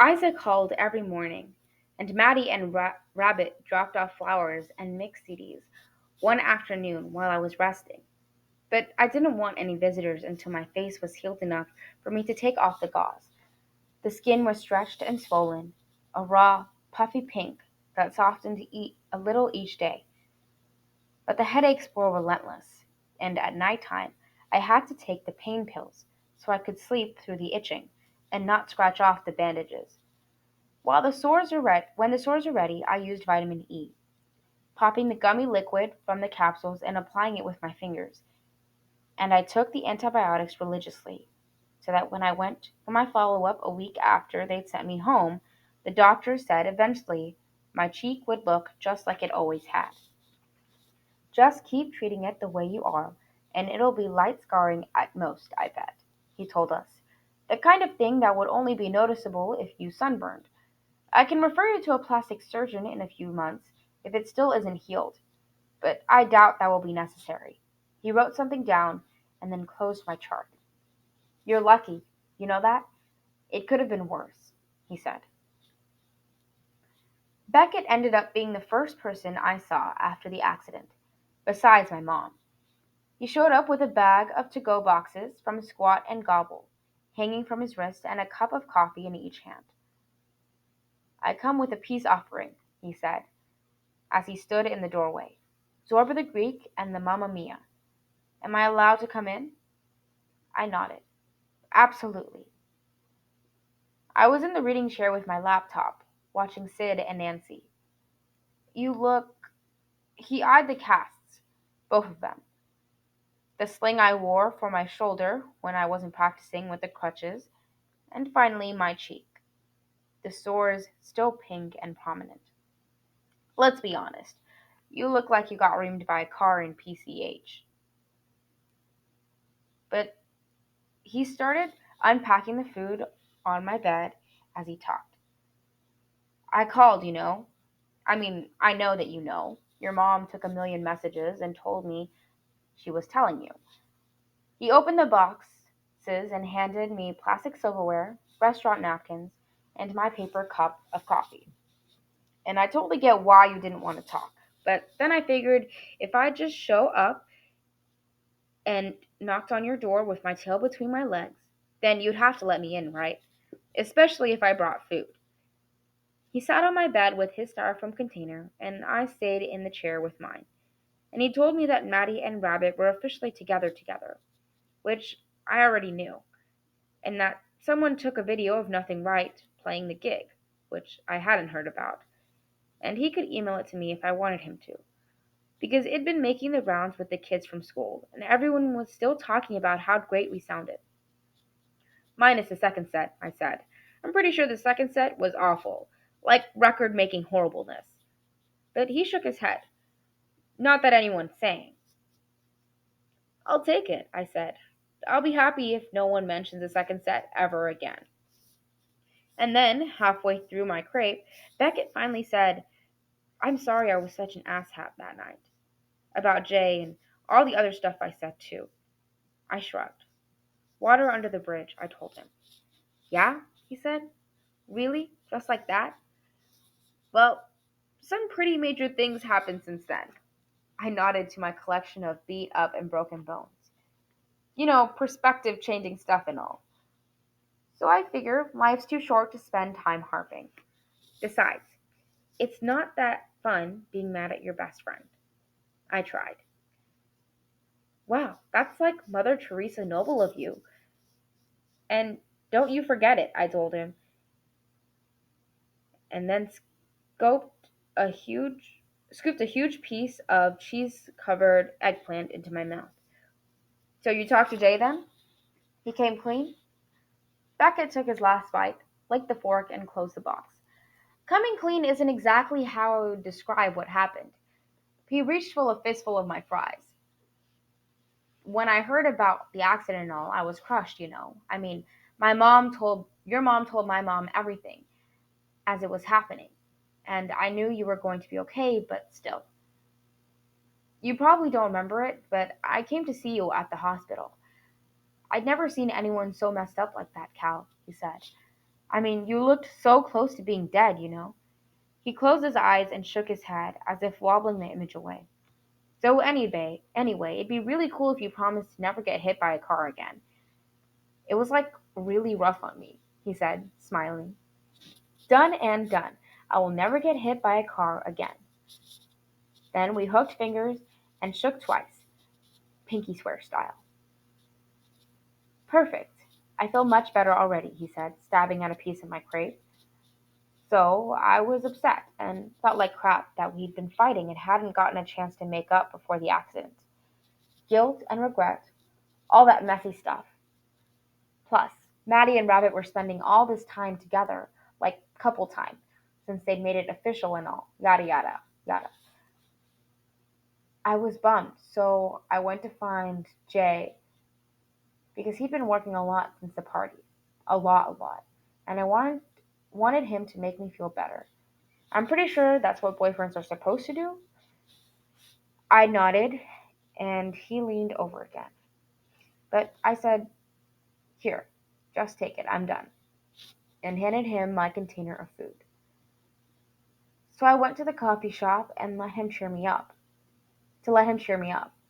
Isaac called every morning, and Maddie and Rabbit dropped off flowers and mix CDs one afternoon while I was resting. But I didn't want any visitors until my face was healed enough for me to take off the gauze. The skin was stretched and swollen, a raw, puffy pink that softened a little each day. But the headaches were relentless, and at night time I had to take the pain pills so I could sleep through the itching and not scratch off the bandages. When the sores are ready, I used vitamin E, popping the gummy liquid from the capsules and applying it with my fingers. And I took the antibiotics religiously, so that when I went for my follow up a week after they'd sent me home, the doctor said eventually my cheek would look just like it always had. Just keep treating it the way you are, and it'll be light scarring at most, I bet, he told us. The kind of thing that would only be noticeable if you sunburned. I can refer you to a plastic surgeon in a few months if it still isn't healed, but I doubt that will be necessary. He wrote something down and then closed my chart. You're lucky, you know that? It could have been worse, he said. Beckett ended up being the first person I saw after the accident, besides my mom. He showed up with a bag of to go boxes from Squat and Gobble, hanging from his wrist, and a cup of coffee in each hand. I come with a peace offering, he said, as he stood in the doorway. Zorba the Greek and the Mamma Mia. Am I allowed to come in? I nodded. Absolutely. I was in the reading chair with my laptop, watching Sid and Nancy. You look. He eyed the casts, both of them. The sling I wore for my shoulder when I wasn't practicing with the crutches, and finally my cheek. The sores still pink and prominent. Let's be honest. You look like you got reamed by a car in PCH. But he started unpacking the food on my bed as he talked. I called, you know. I know that you know. Your mom took a million messages and told me she was telling you. He opened the boxes and handed me plastic silverware, restaurant napkins, and my paper cup of coffee. And I totally get why you didn't want to talk. But then I figured if I just show up and knocked on your door with my tail between my legs, then you'd have to let me in, right? Especially if I brought food. He sat on my bed with his styrofoam container, and I stayed in the chair with mine. And he told me that Maddie and Rabbit were officially together, which I already knew, and that someone took a video of Nothing Right playing the gig, which I hadn't heard about, and he could email it to me if I wanted him to, because it'd been making the rounds with the kids from school, and everyone was still talking about how great we sounded. Minus the second set, I said. I'm pretty sure the second set was awful, like record making horribleness. But he shook his head. Not that anyone sang. I'll take it, I said. I'll be happy if no one mentions the second set ever again. And then, halfway through my crepe, Beckett finally said, I'm sorry I was such an asshat that night. About Jay and all the other stuff I said too. I shrugged. Water under the bridge, I told him. Yeah? He said. Really? Just like that? Well, some pretty major things happened since then. I nodded to my collection of beat up and broken bones. You know, perspective changing stuff and all. So I figure life's too short to spend time harping. Besides, it's not that fun being mad at your best friend. I tried. Wow, that's like Mother Teresa noble of you. And don't you forget it, I told him, and then a huge scooped a huge piece of cheese covered eggplant into my mouth. So you talked to Jay then? He came clean? Beckett took his last bite, licked the fork, and closed the box. Coming clean isn't exactly how I would describe what happened. He reached for a fistful of my fries. When I heard about the accident and all, I was crushed, you know. Your mom told my mom everything as it was happening. And I knew you were going to be okay, but still. You probably don't remember it, but I came to see you at the hospital. I'd never seen anyone so messed up like that, Cal, he said. I mean, you looked so close to being dead, you know. He closed his eyes and shook his head as if wobbling the image away. So anyway, it'd be really cool if you promised to never get hit by a car again. It was like really rough on me, he said, smiling. Done and done. I will never get hit by a car again. Then we hooked fingers and shook twice, pinky swear style. Perfect. I feel much better already, he said, stabbing at a piece of my crepe. So I was upset and felt like crap that we'd been fighting and hadn't gotten a chance to make up before the accident. Guilt and regret, all that messy stuff. Plus, Maddie and Rabbit were spending all this time together, like couple time, since they'd made it official and all. Yada yada yada. I was bummed, so I went to find Jay because he'd been working a lot since the party. A lot. And I wanted him to make me feel better. I'm pretty sure that's what boyfriends are supposed to do. I nodded, and he leaned over again. But I said, "Here, just take it, I'm done," and handed him my container of food. So I went to the coffee shop and let him cheer me up.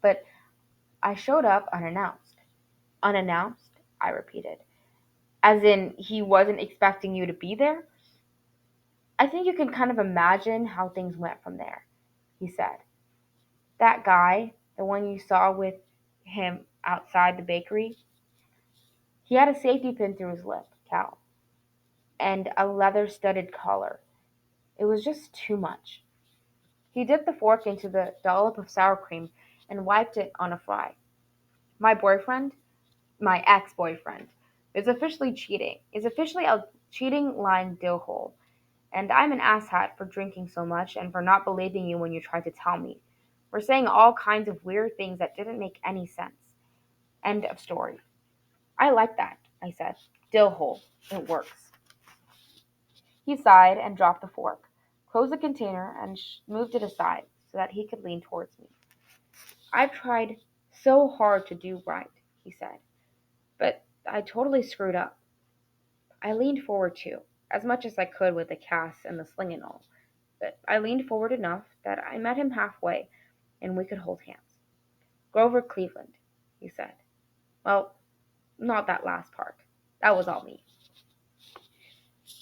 But I showed up unannounced. Unannounced, I repeated. As in, he wasn't expecting you to be there? I think you can kind of imagine how things went from there, he said. That guy, the one you saw with him outside the bakery, he had a safety pin through his lip, Cal, and a leather studded collar. It was just too much. He dipped the fork into the dollop of sour cream and wiped it on a fry. My boyfriend, my ex-boyfriend, is officially a cheating lying dill hole, and I'm an asshat for drinking so much and for not believing you when you tried to tell me. We're saying all kinds of weird things that didn't make any sense. End of story. I like that, I said. Dill hole. It works. He sighed and dropped the fork, closed the container, and moved it aside so that he could lean towards me. I've tried so hard to do right, he said, but I totally screwed up. I leaned forward too, as much as I could with the cast and the sling and all, but I leaned forward enough that I met him halfway and we could hold hands. Grover Cleveland, he said. Well, not that last part. That was all me.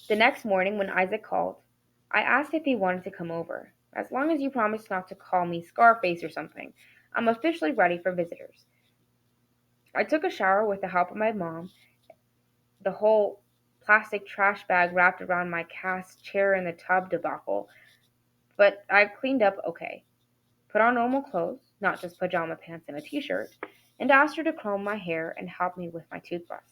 The next morning, when Isaac called, I asked if he wanted to come over. As long as you promise not to call me Scarface or something, I'm officially ready for visitors. I took a shower with the help of my mom, the whole plastic trash bag wrapped around my cast chair in the tub debacle, but I cleaned up okay. Put on normal clothes, not just pajama pants and a t-shirt, and asked her to comb my hair and help me with my toothbrush.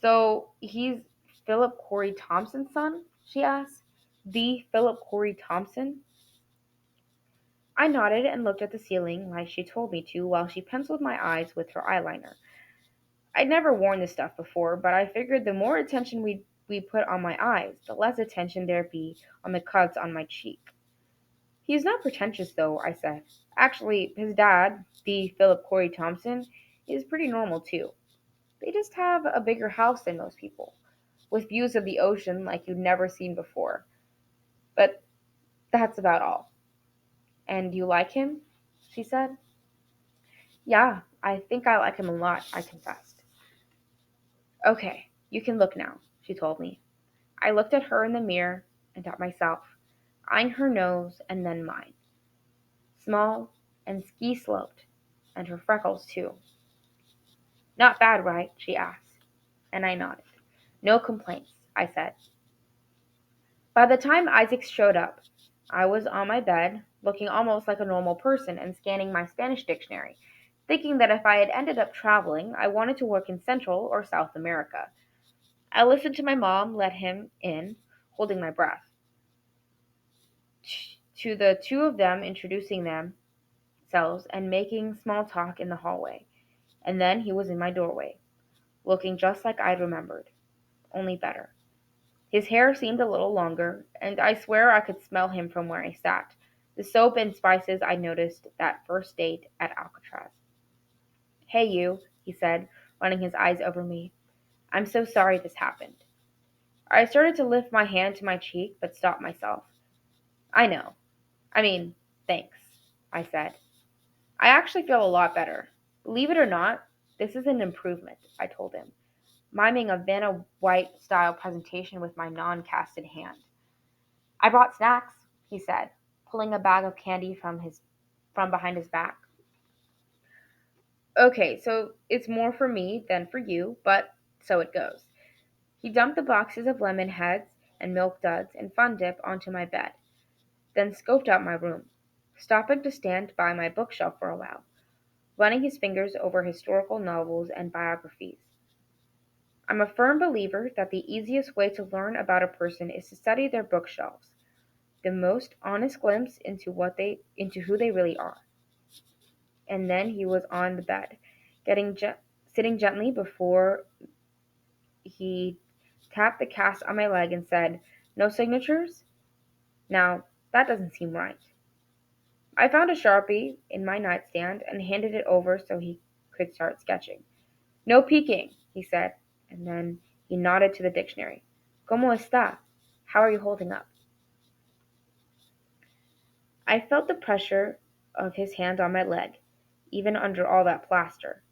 So he's Philip Corey Thompson's son? She asked. The Philip Corey Thompson? I nodded and looked at the ceiling like she told me to while she penciled my eyes with her eyeliner. I'd never worn this stuff before, but I figured the more attention we put on my eyes, the less attention there'd be on the cuts on my cheek. He's not pretentious, though, I said. Actually, his dad, the Philip Corey Thompson, is pretty normal, too. They just have a bigger house than most people, with views of the ocean like you'd never seen before. But that's about all. And you like him? She said. Yeah, I think I like him a lot, I confessed. Okay, you can look now, she told me. I looked at her in the mirror and at myself, eyeing her nose and then mine. Small and ski sloped, and her freckles too. Not bad, right? She asked, and I nodded. No complaints, I said. By the time Isaac showed up, I was on my bed, looking almost like a normal person and scanning my Spanish dictionary, thinking that if I had ended up traveling, I wanted to work in Central or South America. I listened to my mom let him in, holding my breath, to the two of them introducing themselves and making small talk in the hallway. And then he was in my doorway, looking just like I'd remembered, only better. His hair seemed a little longer, and I swear I could smell him from where I sat, the soap and spices I noticed that first date at Alcatraz. Hey, you, he said, running his eyes over me. I'm so sorry this happened. I started to lift my hand to my cheek, but stopped myself. I know. I mean, thanks, I said. I actually feel a lot better. Believe it or not, this is an improvement, I told him, miming a Vanna White style presentation with my non casted hand. I brought snacks, he said, pulling a bag of candy from behind his back. Okay, so it's more for me than for you, but so it goes. He dumped the boxes of lemon heads and milk duds and Fun Dip onto my bed, then scoped out my room, stopping to stand by my bookshelf for a while, running his fingers over historical novels and biographies. I'm a firm believer that the easiest way to learn about a person is to study their bookshelves, the most honest glimpse into who they really are. And then he was on the bed, sitting gently before he tapped the cast on my leg and said, "No signatures? Now, that doesn't seem right." I found a Sharpie in my nightstand and handed it over so he could start sketching. "No peeking," he said, and then he nodded to the dictionary. "Cómo está? How are you holding up?" I felt the pressure of his hand on my leg, even under all that plaster.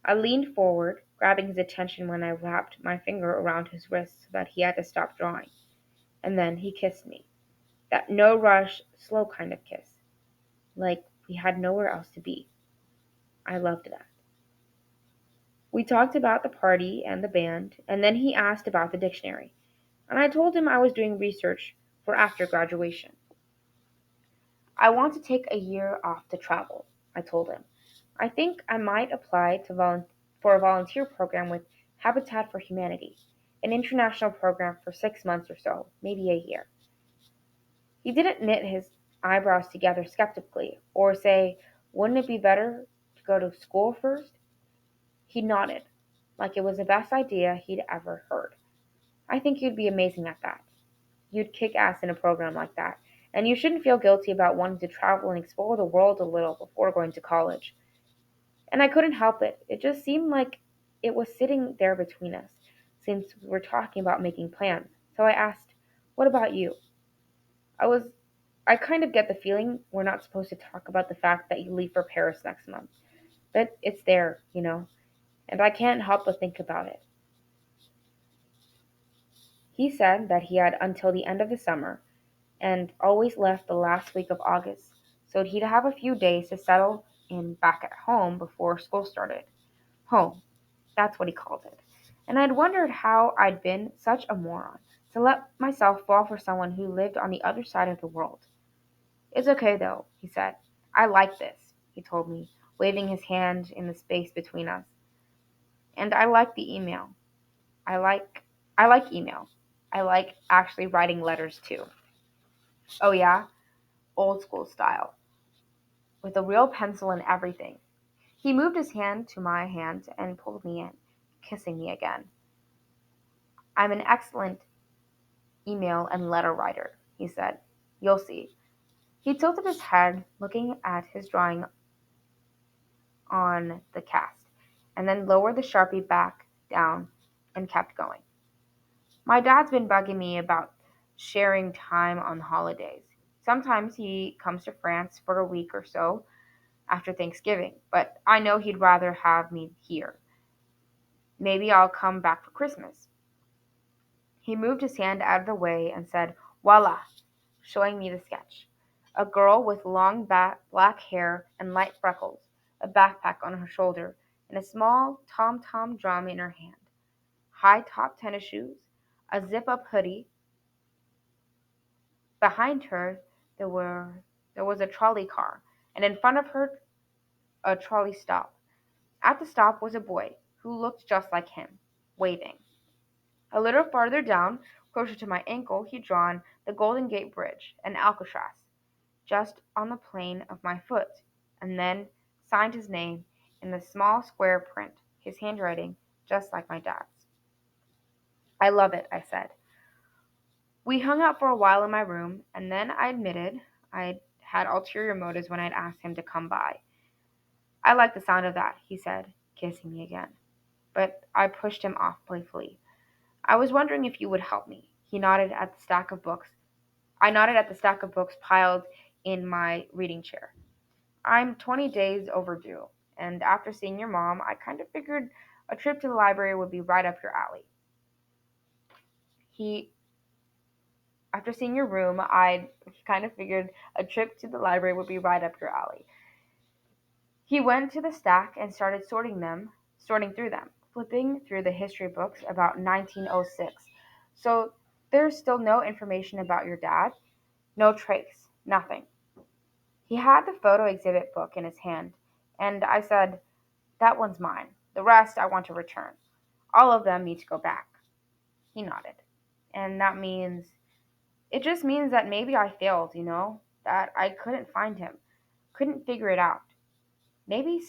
I leaned forward, grabbing his attention when I wrapped my finger around his wrist so that he had to stop drawing. And then he kissed me. That no rush, slow kind of kiss. Like we had nowhere else to be. I loved that. We talked about the party and the band, and then he asked about the dictionary. And I told him I was doing research for after graduation. "I want to take a year off to travel," I told him. "I think I might apply for a volunteer program with Habitat for Humanity, an international program for 6 months or so, maybe a year." He didn't knit his eyebrows together skeptically or say, "Wouldn't it be better to go to school first?" He nodded, like it was the best idea he'd ever heard. "I think you'd be amazing at that. You'd kick ass in a program like that, and you shouldn't feel guilty about wanting to travel and explore the world a little before going to college." And I couldn't help it. It just seemed like it was sitting there between us, since we were talking about making plans. So I asked, "What about you?" I was I kind of get the feeling we're not supposed to talk about the fact that you leave for Paris next month. But it's there, and I can't help but think about it. He said that he had until the end of the summer, and always left the last week of August, so he'd have a few days to settle in back at home before school started. Home, that's what he called it. And I'd wondered how I'd been such a moron to let myself fall for someone who lived on the other side of the world. "It's okay though," he said. "I like this," he told me, waving his hand in the space between us. "And I like the email. I like I like email. I like actually writing letters too." "Oh yeah, old school style, with a real pencil and everything." He moved his hand to my hand and pulled me in, kissing me again. "I'm an excellent email and letter writer," he said. "You'll see." He tilted his head, looking at his drawing on the cast, and then lowered the Sharpie back down and kept going. "My dad's been bugging me about sharing time on holidays. Sometimes he comes to France for a week or so after Thanksgiving, but I know he'd rather have me here. Maybe I'll come back for Christmas." He moved his hand out of the way and said, "Voila," showing me the sketch. A girl with long black hair and light freckles, a backpack on her shoulder, and a small tom-tom drum in her hand. High-top tennis shoes, a zip-up hoodie. Behind her there were there was a trolley car, and in front of her a trolley stop. At the stop was a boy who looked just like him, waving. A little farther down, closer to my ankle, he'd drawn the Golden Gate Bridge and Alcatraz, just on the plane of my foot, and then signed his name in the small square print, his handwriting just like my dad's. "I love it," I said. We hung out for a while in my room, and then I admitted I'd had ulterior motives when I'd asked him to come by. "I like the sound of that," he said, kissing me again. But I pushed him off playfully. I was wondering if you would help me. He nodded at the stack of books. I nodded at the stack of books piled in my reading chair. I'm 20 days overdue, and after seeing your mom, I kind of figured a trip to the library would be right up your alley. He, After seeing your room, I kind of figured a trip to the library would be right up your alley. He went to the stack and started sorting through them, flipping through the history books about 1906. So there's still no information about your dad? No trace, nothing. He had the photo exhibit book in his hand, and I said, "That one's mine. The rest I want to return. All of them need to go back." He nodded. And it just means that maybe I failed, that I couldn't find him, couldn't figure it out. Maybe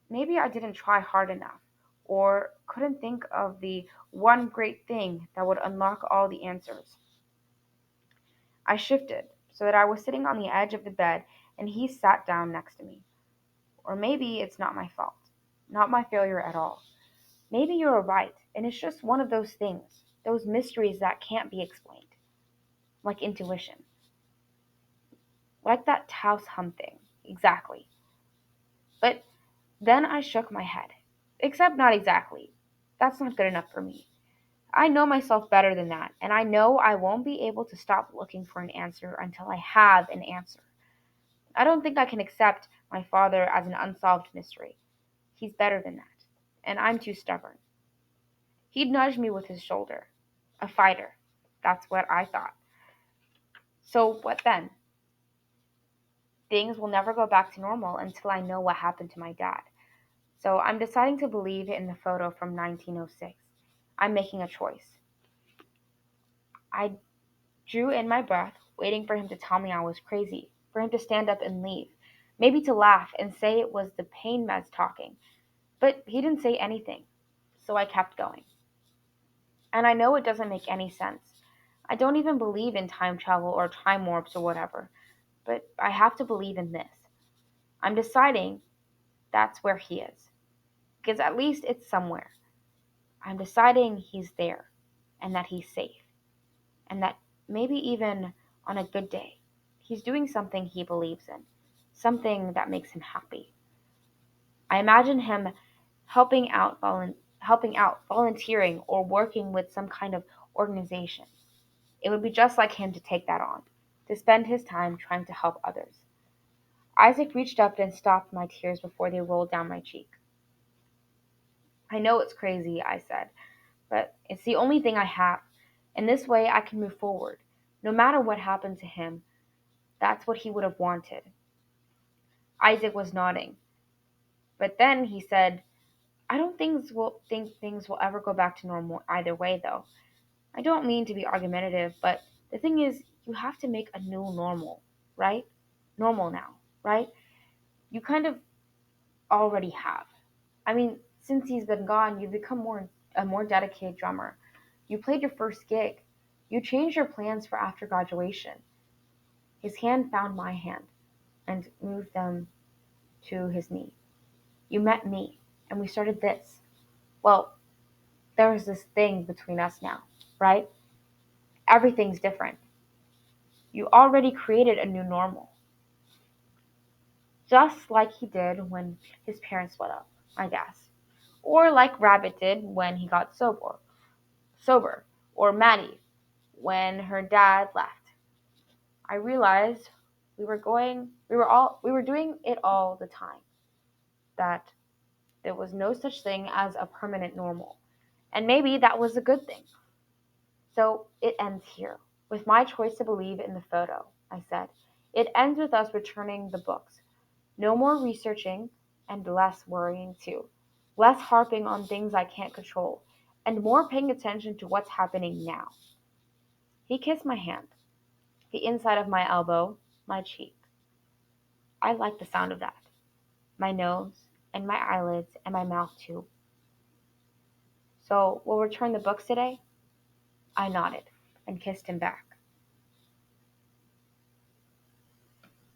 maybe I didn't try hard enough or couldn't think of the one great thing that would unlock all the answers. I shifted so that I was sitting on the edge of the bed and he sat down next to me. Or maybe it's not my fault, not my failure at all. Maybe you're right and it's just one of those things, those mysteries that can't be explained, like intuition, like that Taos hum thing. Exactly. But then I shook my head. Except not exactly. That's not good enough for me. I know myself better than that, and I know I won't be able to stop looking for an answer until I have an answer. I don't think I can accept my father as an unsolved mystery. He's better than that, and I'm too stubborn. He'd nudge me with his shoulder. A fighter. That's what I thought. So what then? Things will never go back to normal until I know what happened to my dad. So I'm deciding to believe in the photo from 1906. I'm making a choice. I drew in my breath, waiting for him to tell me I was crazy, for him to stand up and leave, maybe to laugh and say it was the pain meds talking. But he didn't say anything, so I kept going. And I know it doesn't make any sense. I don't even believe in time travel or time warps or whatever, but I have to believe in this. I'm deciding that's where he is, because at least it's somewhere. I'm deciding he's there, and that he's safe, and that maybe even on a good day, he's doing something he believes in, something that makes him happy. I imagine him helping out, volunteering, or working with some kind of organization. It would be just like him to take that on, to spend his time trying to help others. Isaac reached up and stopped my tears before they rolled down my cheek. "I know it's crazy," I said, "but it's the only thing I have. And this way I can move forward. No matter what happened to him, that's what he would have wanted." Isaac was nodding. But then he said, "I don't think things will ever go back to normal either way though. I don't mean to be argumentative, but the thing is you have to make a new normal, right? Normal now, right? You kind of already have. I mean, since he's been gone, you've become a more dedicated drummer. You played your first gig. You changed your plans for after graduation." His hand found my hand and moved them to his knee. "You met me, and we started this. Well, there's this thing between us now, right? Everything's different. You already created a new normal, just like he did when his parents split up, I guess. Or like Rabbit did when he got sober, or Maddie when her dad left. I realized we were doing it all the time. That there was no such thing as a permanent normal. And maybe that was a good thing. So it ends here, with my choice to believe in the photo," I said. "It ends with us returning the books. No more researching, and less worrying too. Less harping on things I can't control, and more paying attention to what's happening now." He kissed my hand, the inside of my elbow, my cheek. I liked the sound of that. My nose, and my eyelids, and my mouth too. "So we'll return the books today?" I nodded and kissed him back.